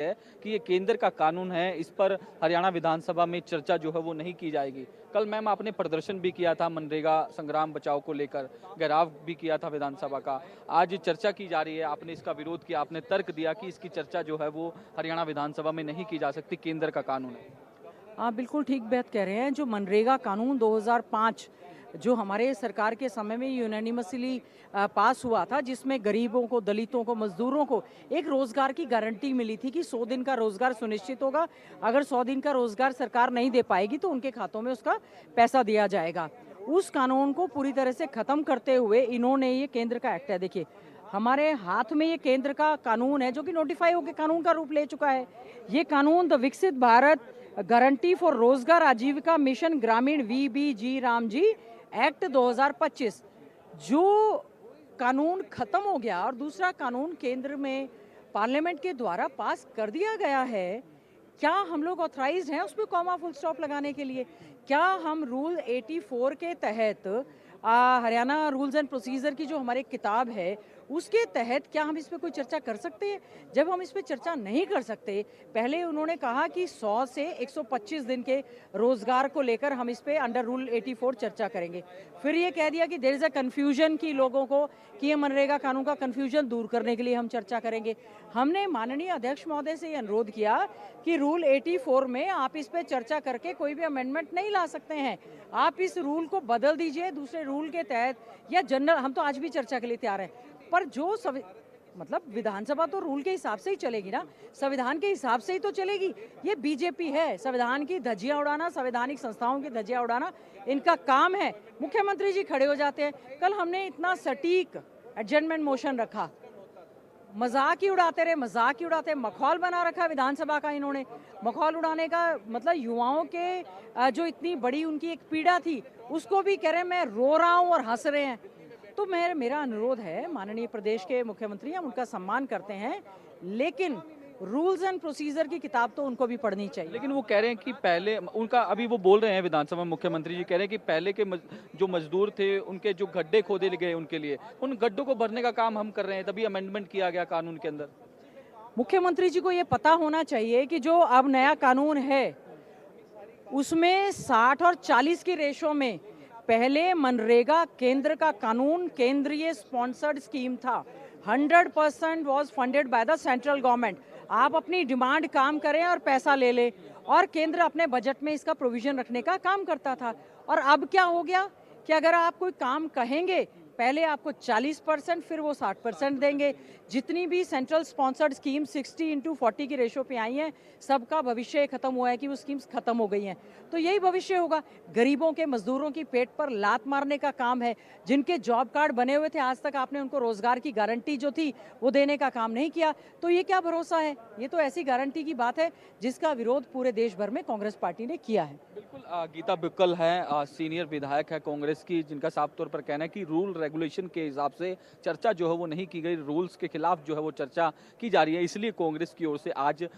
है कि ये केंद्र का कानून है, इस पर हरियाणा विधानसभा में चर्चा जो है वो नहीं की जाएगी। कल मैम आपने प्रदर्शन भी किया था मनरेगा संग्राम बचाओ को लेकर, घेराव भी किया था विधानसभा का। आज चर्चा की जा रही है, आपने इसका विरोध किया, आपने तर्क दिया कि इसकी चर्चा जो है वो हरियाणा विधानसभा में नहीं की जा सकती, केंद्र का कानून है। आप बिल्कुल ठीक बात कह रहे हैं। जो मनरेगा कानून 2005 जो हमारे सरकार के समय में यूनानिमसली पास हुआ था, जिसमें गरीबों को, दलितों को, मजदूरों को एक रोजगार की गारंटी मिली थी कि 100 दिन का रोजगार सुनिश्चित होगा। अगर 100 दिन का रोजगार सरकार नहीं दे पाएगी तो उनके खातों में उसका पैसा दिया जाएगा। उस कानून को पूरी तरह से खत्म करते हुए इन्होंने, ये केंद्र का एक्ट है, देखिए हमारे हाथ में ये केंद्र का कानून है जो कि नोटिफाई होकर कानून का रूप ले चुका है। ये कानून द विकसित भारत गारंटी फॉर रोजगार आजीविका मिशन ग्रामीण VBG रामजी एक्ट 2025 जो कानून खत्म हो गया और दूसरा कानून केंद्र में पार्लियामेंट के द्वारा पास कर दिया गया है। क्या हम लोग ऑथराइज्ड हैं उसमें कॉमा फुल स्टॉप लगाने के लिए? क्या हम रूल 84 के तहत हरियाणा रूल्स एंड प्रोसीजर की जो हमारी किताब है उसके तहत क्या हम इस पे कोई चर्चा कर सकते हैं? जब हम इस पे चर्चा नहीं कर सकते, पहले उन्होंने कहा कि 100 से 125 दिन के रोजगार को लेकर हम इस पे अंडर रूल 84 चर्चा करेंगे। फिर ये कह दिया कि देयर इज अ कंफ्यूजन की लोगों को, कि ये मनरेगा कानून का कंफ्यूजन दूर करने के लिए हम चर्चा करेंगे। हमने माननीय अध्यक्ष महोदय से ये अनुरोध किया कि रूल 84 में आप इस पे चर्चा करके कोई भी अमेंडमेंट नहीं ला सकते हैं। आप इस रूल को बदल दीजिए दूसरे रूल के तहत, या जनरल, हम तो आज भी चर्चा के लिए तैयार हैं। पर जो मतलब विधानसभा तो रूल के हिसाब से ही चलेगी ना, संविधान के हिसाब से ही तो चलेगी। ये बीजेपी है, संविधान की धज्जियां उड़ाना, संवैधानिक संस्थाओं की धज्जियां उड़ाना इनका काम है। मुख्यमंत्री जी खड़े हो जाते हैं। कल हमने इतना सटीक एडजमेंट मोशन रखा, मजाक ही उड़ाते रहे, मजाक ही उड़ाते, मखौल बना रखा विधानसभा का इन्होंने। मखौल उड़ाने का मतलब युवाओं के जो इतनी बड़ी उनकी एक पीड़ा थी उसको भी कह रहे हैं मैं रो रहा हूं और हंस रहे हैं। तो मेरा अनुरोध है, माननीय प्रदेश के मुख्यमंत्री, हम उनका सम्मान करते हैं, लेकिन रूल्स एंड प्रोसीजर की किताब तो उनको भी पढ़नी चाहिए। लेकिन वो कह रहे हैं कि पहले उनका, अभी वो बोल रहे हैं विधानसभा में, मुख्यमंत्री जी कह रहे हैं कि पहले के जो मजदूर थे उनके जो गड्ढे खोदे गए उनके लिए, उन गड्ढों को भरने का काम हम कर रहे हैं, तभी अमेंडमेंट किया गया कानून के अंदर। मुख्यमंत्री जी को ये पता होना चाहिए कि जो अब नया कानून है उसमें 60 और 40 की रेशो में, पहले मनरेगा केंद्र का कानून केंद्रीय स्पॉन्सर्ड स्कीम था। 100% was funded by the central government. आप अपनी डिमांड काम करें और पैसा ले लें, और केंद्र अपने बजट में इसका प्रोविजन रखने का काम करता था। और अब क्या हो गया कि अगर आप कोई काम कहेंगे, पहले आपको 40%, फिर वो 60% देंगे। जितनी भी सेंट्रल स्पॉन्सर्ड स्कीम 60/40 की रेशो पे आई हैं, सबका भविष्य खत्म हुआ है कि वो स्कीम्स खत्म हो गई हैं। तो यही भविष्य होगा। गरीबों के, मजदूरों की पेट पर लात मारने का काम है। जिनके जॉब कार्ड बने हुए थे, आज तक आपने उनको रोजगार की गारंटी जो थी वो देने का काम नहीं किया। तो ये क्या भरोसा है? ये तो ऐसी गारंटी की बात है जिसका विरोध पूरे देश भर में कांग्रेस पार्टी ने किया है। बिल्कुल, गीता बिक्कल हैं, सीनियर विधायक है कांग्रेस की, जिनका साफ तौर पर कहना है कि रूल रेगुलेशन के हिसाब से चर्चा जो है वो नहीं की गई, रूल्स के खिलाफ जो है वो चर्चा की जा रही है, इसलिए कांग्रेस की ओर से आज